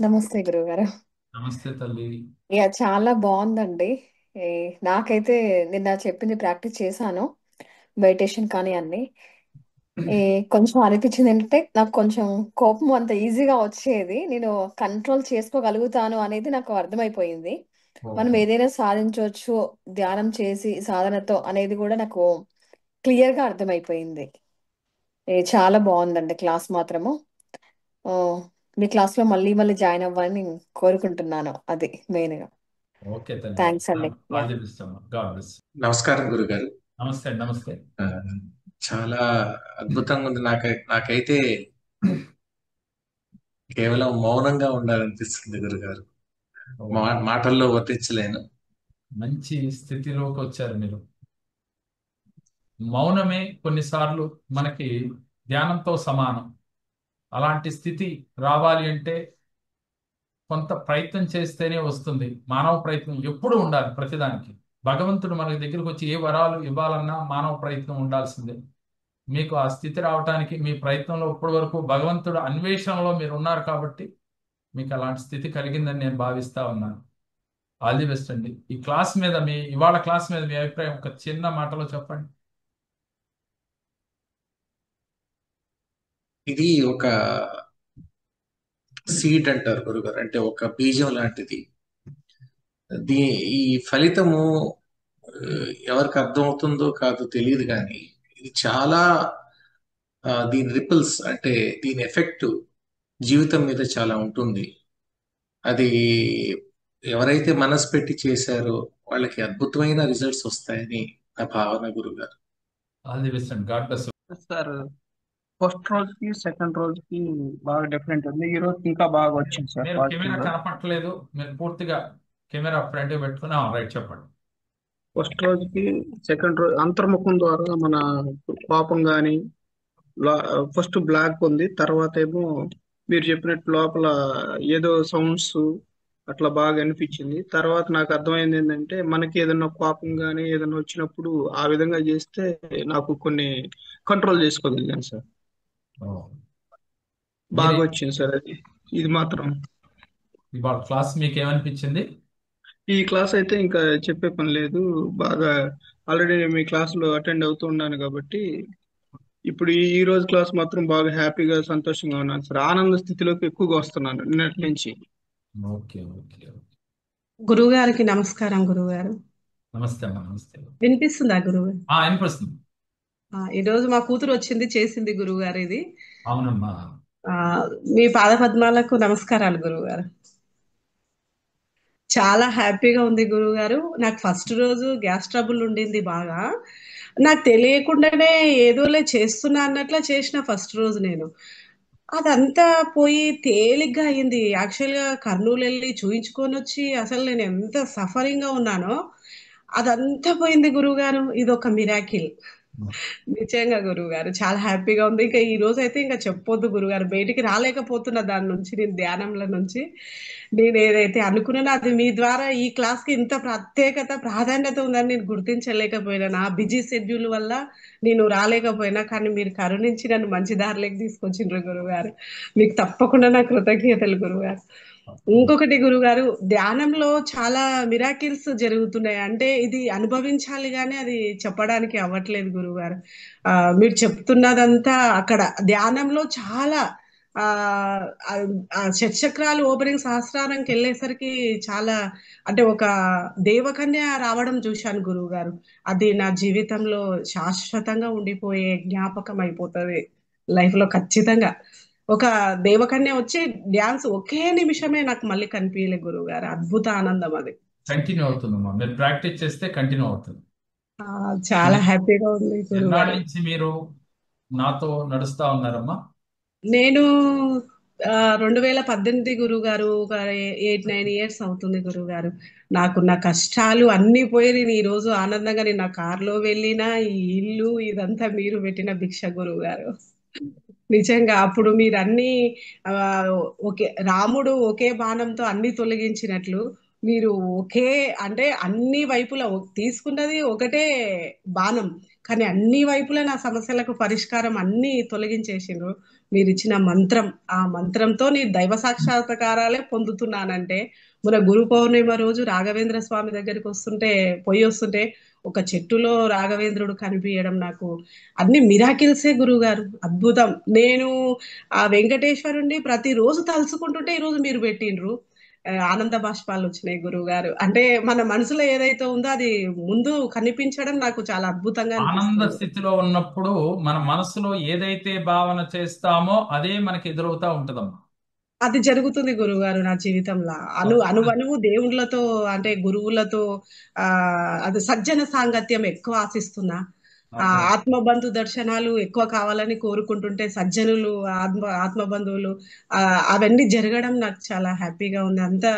నమస్తే గురువుగారు. నమస్తే తల్లి. చాలా బావుందండి. ఏ నాకైతే నిన్న చెప్పింది ప్రాక్టీస్ చేశాను. మెడిటేషన్ కానీ అన్నీ. ఏ కొంచెం అనిపించిందేంటంటే, నాకు కొంచెం కోపం అంత ఈజీగా వచ్చేది. నేను కంట్రోల్ చేసుకోగలుగుతాను అనేది నాకు అర్థమైపోయింది. మనం ఓకే. ఏదైనా సాధించొచ్చు ధ్యానం చేసి, సాధనతో అనేది గూడా నాకు క్లియర్‌గా అర్థమైపోయింది. చాలా బావుందండి క్లాస్ మాత్రము. ఓహ్! మీ క్లాస్‌లో మళ్ళీ మళ్ళీ జాయిన్ అవ్వాలని కోరుకుంటున్నాను. అది మెయిన్‌గా. ఓకే తల్లి. థాంక్స్ అండి. ఆల్ ది బెస్ట్ అమ్మా. God bless. నమస్కారం గురుగారు. నమస్తే అండి. నమస్తే. ఆ, చాలా అద్భుతంగా ఉంది. నాకైతే కేవలం మౌనంగా ఉండాలనిపిస్తుంది గురుగారు. ఓ, మాటల్లో వర్తించలేను. మంచి స్థితిలోకి వచ్చారు మీరు. మౌనమే కొన్నిసార్లు మనకి ధ్యానంతో సమానం. అలాంటి స్థితి రావాలి అంటే కొంత ప్రయత్నం చేస్తేనే వస్తుంది. మానవ ప్రయత్నం ఎప్పుడూ ఉండాలి ప్రతిదానికి. భగవంతుడు మన దగ్గరకు వచ్చి ఏ వరాలు ఇవ్వాలన్నా మానవ ప్రయత్నం ఉండాల్సిందే. మీకు ఆ స్థితి రావడానికి మీ ప్రయత్నంలో ఇప్పటి వరకు భగవంతుడు అన్వేషణలో మీరు ఉన్నారు కాబట్టి మీకు అలాంటి స్థితి కలిగిందని నేను భావిస్తా ఉన్నాను. ఆల్ ది బెస్ట్ అండి. ఈ క్లాస్ మీద ఇవాళ క్లాస్ మీద మీ అభిప్రాయం ఒక చిన్న మాటలో చెప్పండి. ఇది ఒక సీడ్ అంటారు గురుగారు, అంటే ఒక బీజం లాంటిది. దీ ఈ ఫలితము ఎవరికి అర్థమవుతుందో కాదో తెలియదు, కానీ ఇది చాలా దీని రిపుల్స్, అంటే దీని ఎఫెక్ట్ జీవితం మీద చాలా ఉంటుంది. అది ఎవరైతే మనసు పెట్టి చేశారో వాళ్ళకి అద్భుతమైన రిజల్ట్స్ వస్తాయని నా భావన గురుగారు. ఆల్ ది బెస్ట్ అండి. God bless. సార్, ఫస్ట్ రోజుకి సెకండ్ రోజుకి బాగా డిఫరెంట్ ఉంది. ఈ రోజు ఇంకా బాగా వచ్చింది సార్ మీరు పాజిటివ్ కెమెరా గా. కనపట్లేదు. మీరు పూర్తిగా కెమెరా ఫ్రంట్ పెట్టుకుని రైట్ చెప్పండి. ఫస్ట్ రోజుకి సెకండ్ రోజు అంతర్ముఖం ద్వారా మన కోపం గాని ఫస్ట్ బ్లాక్ ఉంది, తర్వాత ఏమో మీరు చెప్పినట్టు లోపల ఏదో సౌండ్స్ అట్లా బాగా అనిపించింది. తర్వాత నాకు అర్థమైంది ఏంటంటే, మనకి ఏదైనా కోపం గాని ఏదైనా వచ్చినప్పుడు ఆ విధంగా చేస్తే నాకు కొన్ని కంట్రోల్ చేసుకోగలిగాను సార్. ఓ. మీరు బాగా వచ్చింది సార్ అది. ఇది మాత్రం ఇవాళ క్లాస్ మీకు ఏమనిపించింది? ఈ క్లాస్ అయితే ఇంకా చెప్పే పని లేదు. బాగా ఆల్రెడీ నేను మీ క్లాస్ లో అటెండ్ అవుతూ ఉన్నాను కాబట్టి ఇప్పుడు ఈ రోజు క్లాస్ మాత్రం బాగా హ్యాపీగా సంతోషంగా ఉన్నాను సార్. ఆనంద స్థితిలోకి ఎక్కువగా వస్తున్నాను నిన్నటి నుంచి. Okay okay. గురువుగారికి నమస్కారం గురువుగారు. నమస్తే అమ్మా. నమస్తే. వినిపిస్తుందా గురువు? వినిపిస్తుంది. ఈ రోజు మా కూతురు వచ్చింది చేసింది గురువుగారు ఇది. అవునమ్మా. ఆ, మీ పాద పద్మాలకు నమస్కారాలు గురువుగారు. చాలా హ్యాపీగా ఉంది గురువుగారు. నాకు ఫస్ట్ రోజు గ్యాస్ ట్రబుల్ ఉండింది బాగా. నాకు తెలియకుండానే ఏదోలే చేస్తున్నా అన్నట్లా చేసిన ఫస్ట్ రోజు నేను. అదంతా పోయి తేలిగ్గా అయింది. యాక్చువల్‌గా కర్నూలు వెళ్ళి చూయించుకొని వచ్చి అసలు నేను ఎంత సఫరింగ్‌గా ఉన్నానో అదంతా పోయింది గురువుగారు. ఇదొక మిరాకిల్. నిజంగా గురువుగారు చాలా హ్యాపీగా ఉంది. ఇంకా ఈ రోజైతే ఇంకా చెప్పొద్దు గురువుగారు. బయటికి రాలేకపోతున్నా దాని నుంచి, నేను ధ్యానంలో నుంచి. నేను ఏదైతే అనుకున్నానో అది మీ ద్వారా ఈ క్లాస్‌కి ఇంత ప్రత్యేకత, ప్రాధాన్యత ఉందని నేను గుర్తించలేకపోయినా. నా బిజీ షెడ్యూల్ వల్ల నేను రాలేకపోయినా. కానీ మీరు కరుణించి నన్ను మంచి దారిలోకి తీసుకొచ్చిండ్రు గురువుగారు. మీకు తప్పకుండా నా కృతజ్ఞతలు గురువుగారు. ఇంకొకటి గురుగారు, ధ్యానంలో చాలా మిరాకిల్స్ జరుగుతున్నాయి. అంటే ఇది అనుభవించాలి గానీ అది చెప్పడానికి అవ్వట్లేదు గురుగారు. మీరు చెప్తున్నదంతా అక్కడ ధ్యానంలో చాలా షట్చక్రాలు ఓపెనింగ్ సహస్రారంకి వెళ్ళేసరికి చాలా, అంటే ఒక దేవకన్య రావడం చూశాను గురువు గారు. అది నా జీవితంలో శాశ్వతంగా ఉండిపోయే జ్ఞాపకం అయిపోతుంది లైఫ్ లో ఖచ్చితంగా. ఒక దేవకన్య వచ్చి డ్యాన్స్ ఒకే నిమిషమే నాకు మళ్ళీ కనిపించలే గురువు గారు. అద్భుత ఆనందం అది. కంటిన్యూ అవుతుందమ్మా. మీరు ప్రాక్టీస్ చేస్తే కంటిన్యూ అవుతుంది. ఆ, చాలా హ్యాపీగా ఉంది గురువు ఎన్నాళ్ళ గారు. నుంచి మీరు నాతో నడుస్తా ఉన్నారమ్మా? నేను 2018 గురువు గారు, ఒక 8-9 ఇయర్స్ అవుతుంది గురువు గారు. నాకున్న కష్టాలు అన్ని పోయి నేను ఈ రోజు ఆనందంగా నేను నా కారులో వెళ్ళిన ఈ ఇల్లు ఇదంతా మీరు పెట్టిన భిక్ష గురువు గారు. నిజంగా అప్పుడు మీరన్నీ ఆ, ఒకే రాముడు ఒకే బాణంతో అన్ని తొలగించినట్లు మీరు ఒకే, అంటే అన్ని వైపులా తీసుకున్నది ఒకటే బాణం, కానీ అన్ని వైపులా నా సమస్యలకు పరిష్కారం అన్ని తొలగించేసిండ్రు. మీరిచ్చిన మంత్రం, ఆ మంత్రంతో నీ దైవ సాక్షాత్కారాలే పొందుతున్నానంటే, మన గురు పౌర్ణిమ రోజు రాఘవేంద్ర స్వామి దగ్గరికి వస్తుంటే ఒక చెట్టులో రాఘవేంద్రుడు కనిపించడం నాకు అన్ని మిరాకిల్సే గురువుగారు, అద్భుతం. నేను ఆ వెంకటేశ్వరుణ్ణి ప్రతిరోజు తలుచుకుంటుంటే ఈరోజు మీరు పెట్టిండ్రు. ఆనంద బాష్పాలు వచ్చినాయి గురువు గారు. అంటే మన మనసులో ఏదైతే ఉందో అది ముందు కనిపించడం నాకు చాలా అద్భుతంగా ఆనంద అనిపిస్తుంది. స్థితిలో ఉన్నప్పుడు మన మనసులో ఏదైతే భావన చేస్తామో అదే మనకి ఎదురవుతా ఉంటదమ్మా. అది జరుగుతుంది గురువుగారు నా జీవితంలో. తప్పకుండా అనువనువు దేవుళ్ళతో అంటే గురువులతో ఆ అది సజ్జన సాంగత్యం ఎక్కువ ఆశిస్తున్నా. అర్థం. ఆత్మబంధు దర్శనాలు ఎక్కువ కావాలని కోరుకుంటుంటే సజ్జనులు, ఆత్మబంధువులు అవన్నీ జరగడం నాకు చాలా హ్యాపీగా ఉంది. అంతా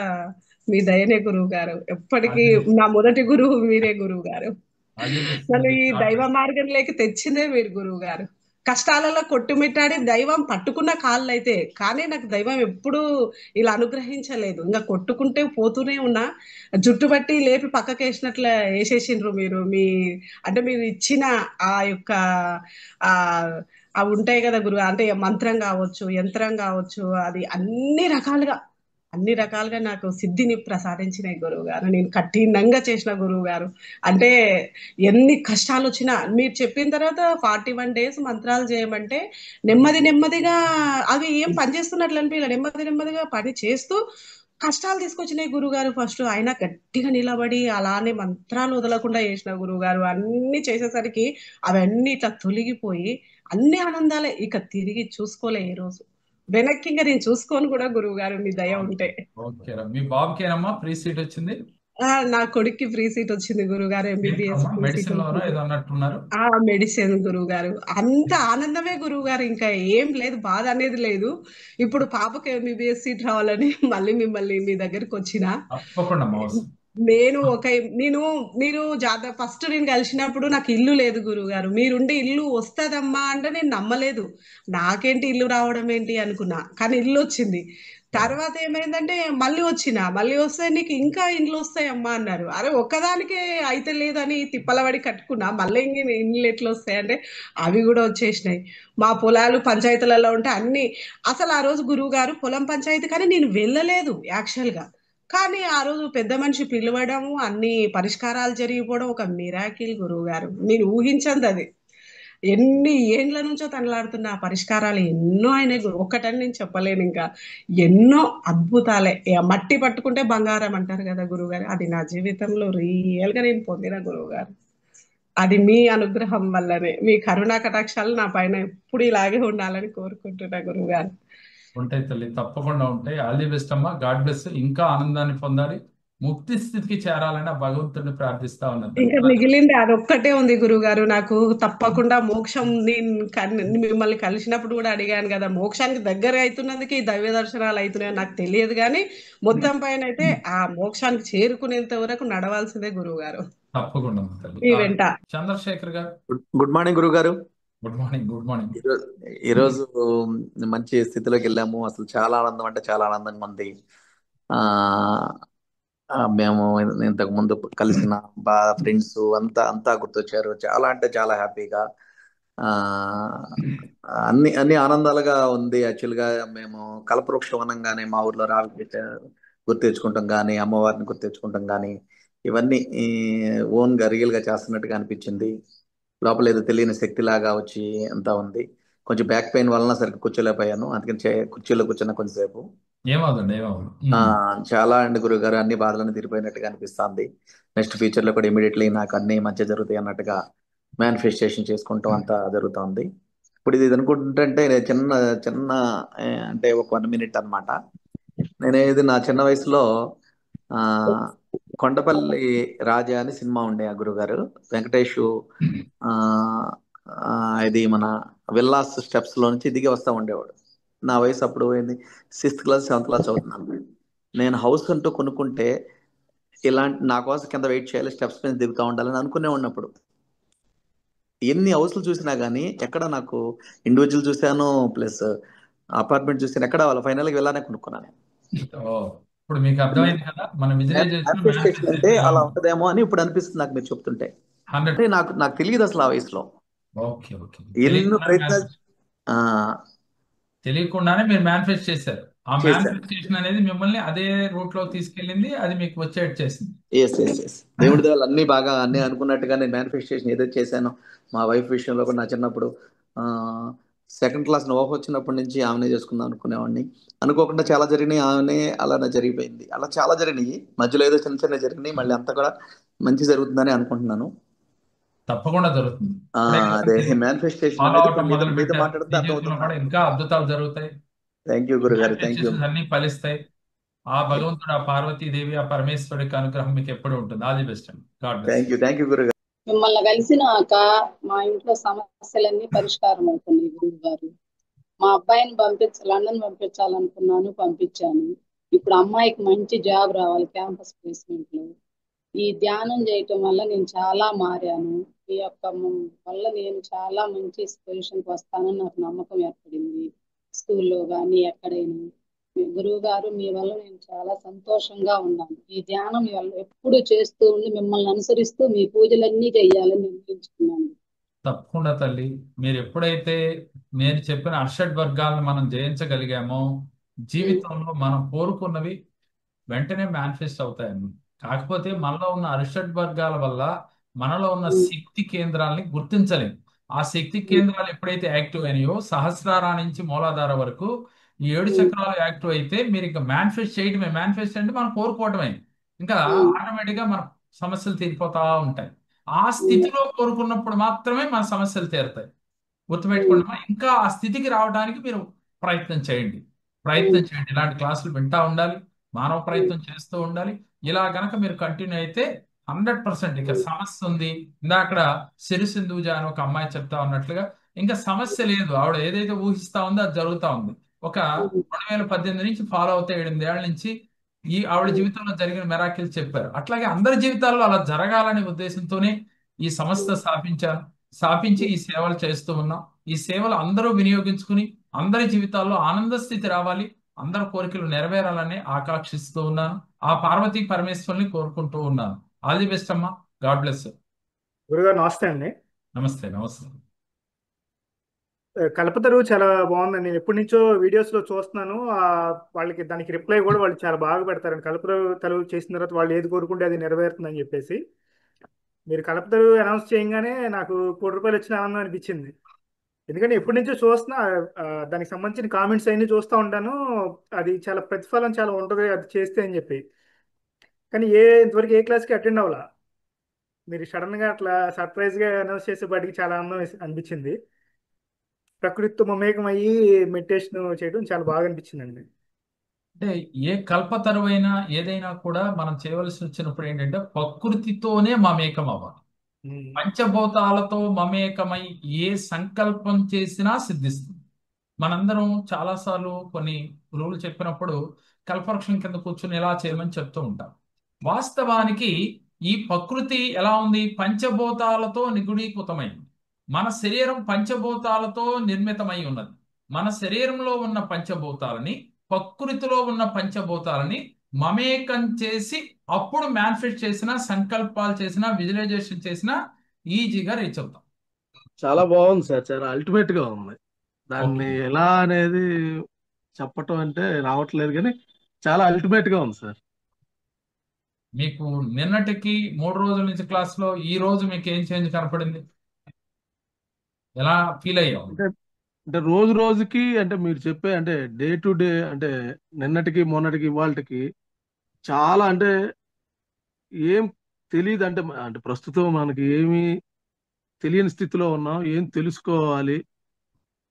మీ దయనే గురువు గారు. ఎప్పటికీ అది నా మొదటి గురువు మీరే గురువు గారు. అది నన్ను ఈ God దైవ bless. మార్గంలోకి తెచ్చిందే మీరు గురువు గారు. కష్టాలలో కొట్టుమిట్టాడి దైవం పట్టుకున్న కాళ్ళు అయితే, కానీ నాకు దైవం ఎప్పుడూ ఇలా అనుగ్రహించలేదు. ఇంకా కొట్టుకుంటే పోతూనే ఉన్నా, జుట్టు బట్టి లేపి పక్కకేసినట్లు వేసేసిండ్రు మీరు. అంటే మీరు ఇచ్చిన ఆ యొక్క ఆ అవి ఉంటాయి కదా గురువు, అంటే మంత్రం కావచ్చు, యంత్రం కావచ్చు, అది అన్ని రకాలుగా నాకు సిద్ధిని ప్రసాదించినాయి గురువు గారు. నేను కఠినంగా చేసిన గురువు గారు. అంటే ఎన్ని కష్టాలు వచ్చినా మీరు చెప్పిన తర్వాత 41 డేస్ మంత్రాలు చేయమంటే నెమ్మదిగా అవి ఏం పని చేస్తున్నట్లు అనిపించలే. నెమ్మదిగా పని చేస్తూ కష్టాలు తీసుకొచ్చినాయి గురుగారు. ఫస్ట్ అయినా గట్టిగా నిలబడి అలానే మంత్రాలు వదలకుండా చేసిన గురువుగారు. అన్ని చేసేసరికి అవన్నీ ఇట్లా తొలగిపోయి అన్ని ఆనందాలే. ఇక తిరిగి చూసుకోలే ఈ రోజు. వెనక్కి ఇంకా నేను చూసుకోను కూడా గురువు గారు, మీ దయ ఉంటే. ఓకే రా. మీ బాబుకేనమ్మా ఫ్రీ సీట్ వచ్చింది? నా కొడుక్కి ఫ్రీ సీట్ వచ్చింది గురుగారు. ఎంబీబీఎస్ ఫ్రీ సీట్ మెడిసిన్ లోనో వచ్చింది. ఏదో అన్నట్టున్నారు. మెడిసిన్ గురువు గారు. అంత ఆనందమే గురువు గారు, ఇంకా ఏం లేదు, బాధ అనేది లేదు. ఇప్పుడు పాపకి ఎంబీబీఎస్ సీట్ రావాలని మళ్ళీ మిమ్మల్ని మీ దగ్గరికి వచ్చిన. తప్పకుండా మోసం. మీరు ఫస్ట్ నేను కలిసినప్పుడు నాకు ఇల్లు లేదు గురువు గారు. మీరుండి ఇల్లు వస్తదమ్మా అంటే నేను నమ్మలేదు. నాకేంటి ఇల్లు రావడం ఏంటి అనుకున్నా, కానీ ఇల్లు వచ్చింది. తర్వాత ఏమైందంటే మళ్ళీ వస్తే నీకు ఇంకా ఇండ్లు వస్తాయమ్మా అన్నారు. అరే ఒక్కదానికే అయితే లేదని తిప్పలబడి కట్టుకున్నా, మళ్ళీ ఇండ్లు ఎట్లా వస్తాయంటే అవి కూడా వచ్చేసినాయి. మా పొలాలు పంచాయతీలలో ఉంటే అన్ని, అసలు ఆ రోజు గురువు గారు పొలం పంచాయతీ కానీ నేను వెళ్ళలేదు యాక్చువల్గా. కానీ ఆ రోజు పెద్ద మనిషి పిలవడము, అన్ని పరిష్కారాలు జరిగిపోవడం ఒక మిరాకిల్ గురువు గారు. నేను ఊహించంది అది. ఎన్ని ఏండ్ల నుంచో తనలాడుతున్న ఆ పరిష్కారాలు ఎన్నో అయినాయి ఒక్కటని నేను చెప్పలేను. ఇంకా ఎన్నో అద్భుతాలే. మట్టి పట్టుకుంటే బంగారం అంటారు కదా గురువుగారు, అది నా జీవితంలో రియల్ గా నేను పొందిన గురువుగారు. అది మీ అనుగ్రహం వల్లనే. మీ కరుణా కటాక్షాలు నా పైన ఎప్పుడు ఇలాగే ఉండాలని కోరుకుంటున్నా గురువుగారు. ఉంటాయి తల్లి, తప్పకుండా ఉంటాయి. ఆల్ ది బెస్ట్ అమ్మా. God bless. ఇంకా ఆనందాన్ని పొందాలి, ముక్తి స్థితికి చేరాలని ఆ భగవంతుడిని ప్రార్థిస్తా ఉన్నది. ఇంకా మిగిలింది అదొక్కటే ఉంది గురువుగారు. నాకు తప్పకుండా మోక్షం, మిమ్మల్ని కలిసినప్పుడు కూడా అడిగాను కదా, మోక్షానికి దగ్గర అవుతున్నందుకు ఈ దైవ దర్శనాలు అవుతున్నాయో నాకు తెలియదు, కానీ మొత్తం పైన అయితే ఆ మోక్షానికి చేరుకునేంత వరకు నడవాల్సిందే గురువుగారు తప్పకుండా తల్లి. మీ వెంట. చంద్రశేఖర్ గారు, గుడ్ మార్నింగ్ గురువు గారు. Good morning. Good morning. ఈరోజు మంచి స్థితిలోకి వెళ్ళాము. అసలు చాలా ఆనందం అంటే చాలా ఆనందంగా ఉంది. మేము ఇంతకు ముందు కలిసిన ఫ్రెండ్స్ అంతా గుర్తొచ్చారు. చాలా అంటే చాలా హ్యాపీగా, అన్ని ఆనందాలుగా ఉంది. యాక్చువల్గా మేము కల్పవృక్ష వనంగానే మా ఊర్లో రావి గుర్తు తెచ్చుకుంటాం కానీ, అమ్మవారిని గుర్తు తెచ్చుకుంటాం కానీ, ఇవన్నీ ఓన్గా రియల్గా చేస్తున్నట్టుగా అనిపించింది. లోపల ఏదో తెలియని శక్తి లాగా వచ్చి అంతా ఉంది. కొంచెం బ్యాక్ పెయిన్ వలన సరిగ్గా కూర్చోలేకపోయాను, అందుకని కుర్చీలో కూర్చున్న కొంచెంసేపు. ఏమవుతుంది. చాలా అండి గురువు గారు, అన్ని బాధలను తీరిపోయినట్టుగా అనిపిస్తుంది. నెక్స్ట్ ఫ్యూచర్ లో కూడా ఇమీడియట్లీ నాకు అన్ని మంచి జరుగుతాయి అన్నట్టుగా మేనిఫెస్టేషన్ చేసుకుంటాం, అంతా జరుగుతుంది. ఇప్పుడు ఇది అనుకుంటుంటే చిన్న చిన్న అంటే ఒక 1 minute అనమాట. ఇది నా చిన్న వయసులో కొండపల్లి రాజా అని సినిమా ఉండే ఆ గురుగారు వెంకటేష్, ఇది మన విల్లాస్ స్టెప్స్ లో నుంచి దిగి వస్తూ ఉండేవాడు. నా వయసు అప్పుడు 6th క్లాస్ 7th క్లాస్ చదువుతున్నాను. నేను హౌస్ అంటూ కొనుక్కుంటే ఇలాంటి నా కోసం కింద వెయిట్ చేయాలి, స్టెప్స్ మీద దిగుతూ ఉండాలని అనుకునే ఉన్నప్పుడు ఎన్ని హౌస్లు చూసినా కానీ ఎక్కడ నాకు ఇండివిజువల్ చూశాను ప్లస్ అపార్ట్మెంట్ చూసాను, ఎక్కడ వాళ్ళ ఫైనల్గా వెళ్ళానే కొనుక్కున్నాను. ఇప్పుడు మీకు అర్థమైంది కదా మన మేనిఫెస్టేషన్ అంటే అలా ఉంటదేమో అని ఇప్పుడు అనిపిస్తుంది నాకు మీరు చెప్తుంటే. అంటే నాకు తెలియదు అసలు ఆ వయసులో. ఎన్నో ప్రయత్నాలు తెలియకుండానే మీరు మేనిఫెస్ట్ చేశారు. ఆ చేశాను. మేనిఫెస్టేషన్ అనేది మిమ్మల్ని అదే రూట్ లో తీసుకెళ్ళింది, అది మీకు వచ్చేట్టు చేసింది. ఎస్ దేవుడి దయ వల్ల అన్ని బాగా అన్ని అనుకున్నట్టుగా నేను మేనిఫెస్టేషన్ ఏదైతే చేశానో మా వైఫ్ విషయంలో కూడా నా చిన్నప్పుడు సెకండ్ క్లాస్ నోహ వచ్చినప్పటి నుంచి ఆమెనే చేసుకుందాం అనుకునేవాడిని. అనుకోకుండా చాలా జరిగినాయి, ఆమెనే అలానే జరిగిపోయింది. అలా చాలా జరిగినాయి, మధ్యలో ఏదో చిన్న చిన్న జరిగినాయి, మళ్ళీ అంతా కూడా మంచి జరుగుతుందని అనుకుంటున్నాను. తప్పకుండా జరుగుతుంది. అదే మేనిఫెస్టేషన్ ఫాలో అనేది అవటం ఇప్పుడు మొదలు మీతో పెట్టారు, మాట్లాడితే మీ జీవితంలో అర్థమవుతుంది కూడా నాకు. ఇంకా అద్భుతాలు జరుగుతాయి. థ్యాంక్ యూ గురుగారు, థ్యాంక్ యూ. మేనిఫెస్టేషన్స్ అన్ని ఫలిస్తాయి. ఆ భగవంతుడు, ఆ పార్వతీదేవి, ఆ పరమేశ్వరుడికి అనుగ్రహం మీకు ఎప్పుడు ఉంటుంది. ఆల్ ది బెస్ట్ అండి. God bless. థ్యాంక్ యూ గురుగారు. మిమ్మల్ని కలిసినాక మా ఇంట్లో సమస్యలన్నీ పరిష్కారం అవుతున్నాయి గురువు గారు. మా అబ్బాయిని లండన్ పంపించాలనుకున్నాను, పంపించాను. ఇప్పుడు అమ్మాయికి మంచి జాబ్ రావాలి క్యాంపస్ ప్లేస్మెంట్ లో. ఈ ధ్యానం చేయటం వల్ల నేను చాలా మారాను. ఈ యొక్క వల్ల నేను చాలా మంచి పొజిషన్కి వస్తానని నాకు నమ్మకం ఏర్పడింది. స్కూల్లో కానీ ఎక్కడైనా. గురువు గారు మీ వల్ల నేను చాలా సంతోషంగా ఉన్నాను. ఈ ధ్యానం మీ వల్ల ఎప్పుడు చేస్తూ ఉండి మిమ్మల్ని అనుసరిస్తూ మీ పూజలన్నీ చేయాలని నిర్ణయించుకున్నాను. తప్పకుండా తల్లి, మీరు ఎప్పుడైతే నేను చెప్పిన అర్షడ్ వర్గాలను మనం జయించగలిగామో జీవితంలో మనం కోరుకున్నవి వెంటనే మేనిఫెస్ట్ అవుతాయండి. కాకపోతే మనలో ఉన్న అరిషడ్ వర్గాల వల్ల మనలో ఉన్న శక్తి కేంద్రాలని గుర్తించలేం. ఆ శక్తి కేంద్రాలు ఎప్పుడైతే యాక్టివ్ అయినాయో సహస్రార నుంచి మూలాధార వరకు ఈ 7 చక్రాలు యాక్టివ్ అయితే మీరు ఇంకా మేనిఫెస్ట్ చేయడమే. మేనిఫెస్ట్ అంటే మనం కోరుకోవటమే. ఇంకా ఆటోమేటిక్ గా మన సమస్యలు తీరిపోతా ఉంటాయి. ఆ స్థితిలో కోరుకున్నప్పుడు మాత్రమే మన సమస్యలు తీరుతాయి. గుర్తుపెట్టుకోండి. ఇంకా ఆ స్థితికి రావడానికి మీరు ప్రయత్నం చేయండి. ఇలాంటి క్లాసులు వింటా ఉండాలి, మానవ ప్రయత్నం చేస్తూ ఉండాలి. ఇలా గనక మీరు కంటిన్యూ అయితే 100% ఇక సమస్య ఉంది. ఇందాక సిరిసింధూజ అని ఒక అమ్మాయి చెప్తా ఉన్నట్లుగా ఇంకా సమస్య లేదు. ఆవిడ ఏదైతే ఊహిస్తా ఉందో అది జరుగుతా ఉంది. ఒక 2018 నుంచి ఫాలో అవుతే 8 ఏళ్ల నుంచి ఈ ఆవిడ జీవితంలో జరిగిన మెరాకిల్ చెప్పారు. అట్లాగే అందరి జీవితాల్లో అలా జరగాలనే ఉద్దేశంతోనే ఈ సంస్థ స్థాపించి ఈ సేవలు చేస్తూ ఉన్నాం. ఈ సేవలు అందరూ వినియోగించుకుని అందరి జీవితాల్లో ఆనంద స్థితి రావాలి, అందరి కోరికలు నెరవేరాలని ఆకాంక్షిస్తూ ఉన్నాను. ఆ పార్వతీ పరమేశ్వరుని కోరుకుంటూ ఉన్నాను. ఆల్ ది బెస్ట్ అమ్మా. God bless. గురుగారు నమస్తే అండి. నమస్తే. నమస్తే. కల్పతరు చాలా బాగుందండి. నేను ఎప్పటి నుంచో వీడియోస్ లో చూస్తున్నాను. వాళ్ళకి దానికి రిప్లై కూడా వాళ్ళు చాలా బాగా పెడతారండి. కల్పతరు చేసిన తర్వాత వాళ్ళు ఏది కోరుకుంటే అది నెరవేరుతుందని చెప్పేసి. మీరు కల్పతరు అనౌన్స్ చేయగానే నాకు ₹1,00,00,000 వచ్చిన ఆనందం అనిపించింది. ఎందుకంటే ఎప్పటి నుంచో చూస్తున్నా, దానికి సంబంధించిన కామెంట్స్ అన్ని చూస్తూ ఉంటాను. అది చాలా ప్రతిఫలం చాలా ఉంటుంది అది చేస్తే అని చెప్పి. కానీ ఇంతవరకు ఏ క్లాస్కి అటెండ్ అవ్వాలా. మీరు సడన్ గా అట్లా సర్ప్రైజ్ గా అనౌన్స్ చేసేపాటికి చాలా ఆనందం అనిపించింది. ప్రకృతితో మమేకం అయ్యి మెడిటేషన్ చేయడం చాలా బాగా అనిపించిందండి. అంటే ఏ కల్పతరువైనా ఏదైనా కూడా మనం చేయవలసి వచ్చినప్పుడు ఏంటంటే ప్రకృతితోనే మమేకం అవ్వాలి. పంచభూతాలతో మమేకమై ఏ సంకల్పం చేసినా సిద్ధిస్తుంది. మనందరం చాలాసార్లు కొన్ని గురువులు చెప్పినప్పుడు కల్పవృక్షం కింద కూర్చుని ఎలా చేయమని చెప్తూ ఉంటాం. వాస్తవానికి ఈ ప్రకృతి ఎలా ఉంది? పంచభూతాలతో నిగుడీకృతమైంది. మన శరీరం పంచభూతాలతో నిర్మితమై ఉన్నది. మన శరీరంలో ఉన్న పంచభూతాలని, ప్రకృతిలో ఉన్న పంచభూతాలని మమేకం చేసి అప్పుడు మేనిఫెస్ట్ చేసిన, సంకల్పాలు చేసిన, విజువలైజేషన్ చేసిన ఈజీగా రీచ్ అవుతాం. చాలా బాగుంది సార్, చాలా అల్టిమేట్ గా ఉంది. దాన్ని ఎలా అనేది చెప్పటం అంటే రావట్లేదు, కానీ చాలా అల్టిమేట్ గా ఉంది సార్. మీకు నిన్నటికి 3 రోజుల నుంచి క్లాస్ లో ఈ రోజు మీకు ఏం చేంజ్ కనపడింది? ఎలా ఫీల్ అయ్యావు? అంటే రోజు రోజుకి అంటే మీరు చెప్పే అంటే డే టు డే అంటే నిన్నటికి మొన్నటికి ఇవాళకి చాలా అంటే ఏం తెలియదు. అంటే అంటే ప్రస్తుతం మనకి ఏమీ తెలియని స్థితిలో ఉన్నాం, ఏం తెలుసుకోవాలి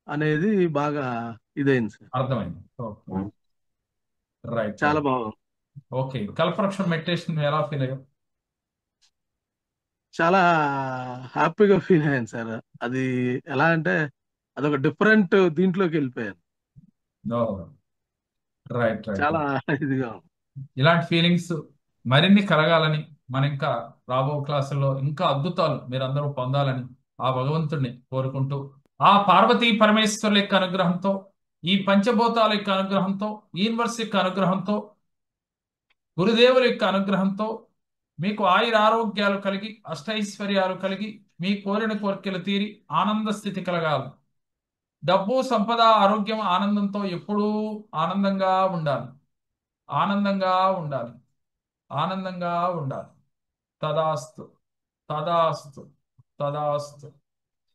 అనేది బాగా ఇదైంది సార్. అర్థమైంది. రైట్. చాలా బాగుంది. ఓకే. కల్పవృక్షం మెడిటేషన్ ఎలా ఫీల్ అయ్యావు? చాలా హ్యాపీగా ఫీల్ అయ్యాను సార్. అది ఎలా అంటే అదొక డిఫరెంట్ దీంట్లోకి వెళ్ళిపోయాను. రైట్. చాలా ఇదిగా ఉంది. ఇలాంటి ఫీలింగ్స్ మరిన్ని కలగాలని, మన ఇంకా రాబో క్లాసుల్లో ఇంకా అద్భుతాలు మీరందరూ పొందాలని ఆ భగవంతుడిని కోరుకుంటూ, ఆ పార్వతీ పరమేశ్వరుల యొక్క అనుగ్రహంతో, ఈ పంచభూతాల యొక్క అనుగ్రహంతో, యూనివర్స్ యొక్క అనుగ్రహంతో, గురుదేవుల యొక్క అనుగ్రహంతో మీకు ఆయుర ఆరోగ్యాలు కలిగి, అష్టైశ్వర్యాలు కలిగి, మీ కోరిన కోరికలు తీరి ఆనంద స్థితి కలగాలి. డబ్బు, సంపద, ఆరోగ్యం, ఆనందంతో ఎప్పుడూ ఆనందంగా ఉండాలి. ఆనందంగా ఉండాలి. ఆనందంగా ఉండాలి. తదాస్తు. తదాస్తు. తదాస్తు.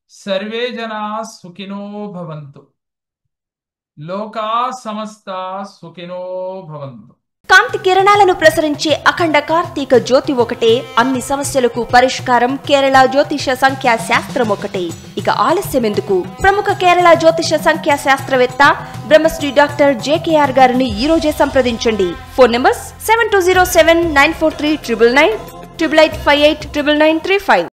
సర్వే జనా సుఖినో భవంతు. లోకా సమస్త సుఖినో భవంతు. కాంతి కిరణాలను ప్రసరించే అఖండ కార్తీక జ్యోతి ఒకటే అన్ని సమస్యలకు పరిష్కారం. కేరళ జ్యోతిష సంఖ్యా శాస్త్రం ఒకటే. ఇక ఆలస్యం ఎందుకు? ప్రముఖ కేరళ జ్యోతిష సంఖ్యా శాస్త్రవేత్త బ్రహ్మశ్రీ డాక్టర్ జేకేఆర్ గారిని ఈ రోజే సంప్రదించండి. Phone numbers 7207943999, 88589995.